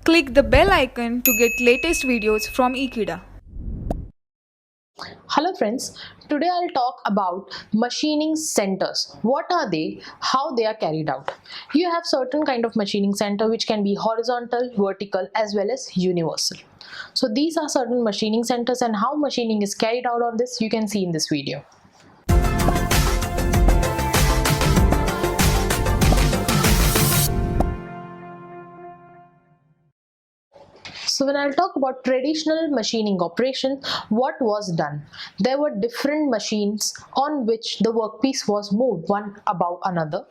Click the bell icon to get latest videos from Ekeeda. Hello friends, today I'll talk about machining centers. What are they? How they are carried out? You have certain kind of machining center which can be horizontal, vertical as well as universal. So these are certain machining centers, and how machining is carried out on this you can see in this video. So when I'll talk about traditional machining operation, what was done? There were different machines on which the workpiece was moved one above another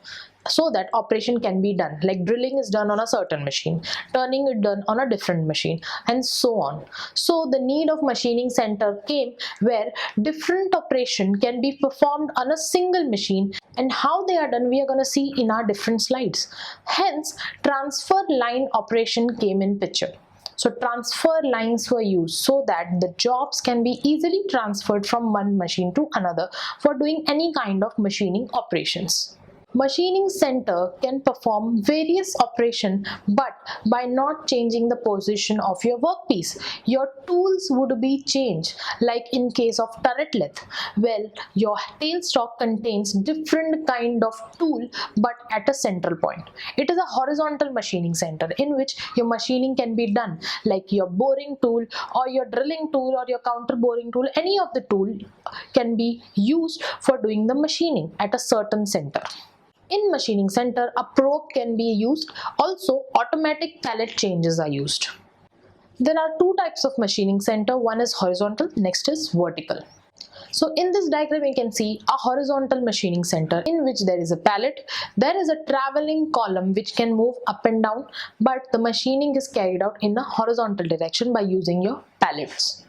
so that operation can be done. Like drilling is done on a certain machine, turning it done on a different machine, and so on. So the need of machining center came where different operation can be performed on a single machine, and how they are done we are going to see in our different slides. Hence transfer line operation came in picture. So transfer lines were used so that the jobs can be easily transferred from one machine to another for doing any kind of machining operations. Machining center can perform various operations, but by not changing the position of your workpiece, your tools would be changed. Like in case of turret lathe, well, your tailstock contains different kind of tool but at a central point. It is a horizontal machining center in which your machining can be done, like your boring tool or your drilling tool or your counter boring tool. Any of the tool can be used for doing the machining at a certain center. In machining center, a probe can be used. Also, automatic pallet changes are used. There are two types of machining center. One is horizontal, next is vertical. So in this diagram you can see a horizontal machining center in which there is a pallet. There is a traveling column which can move up and down, but the machining is carried out in a horizontal direction by using your pallets.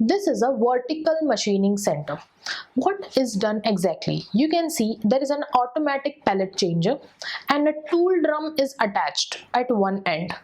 This is a vertical machining center. What is done exactly? You can see there is an automatic pallet changer and a tool drum is attached at one end.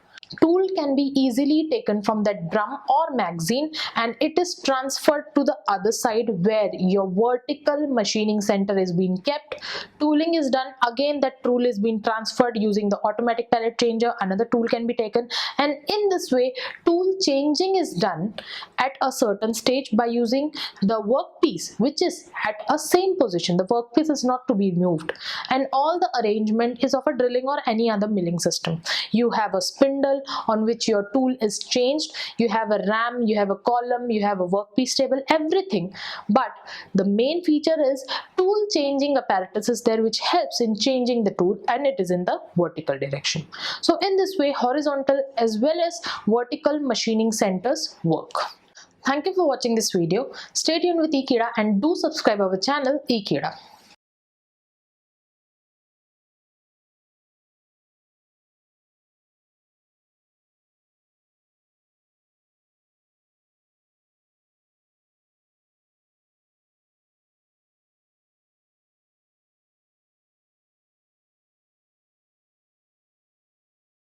Tool can be easily taken from that drum or magazine and it is transferred to the other side where your vertical machining center is being kept. Tooling is done, again that tool is being transferred using the automatic pallet changer. Another tool can be taken, and in this way tool changing is done at a certain stage by using the workpiece which is at a same position. The workpiece is not to be moved, and all the arrangement is of a drilling or any other milling system. You have a spindle on which your tool is changed, you have a ram, you have a column, you have a workpiece table, everything, but the main feature is tool changing apparatus is there which helps in changing the tool, and it is in the vertical direction. So in this way horizontal as well as vertical machining centers work. Thank you for watching this video. Stay tuned with Ekeeda and do subscribe our channel Ekeeda.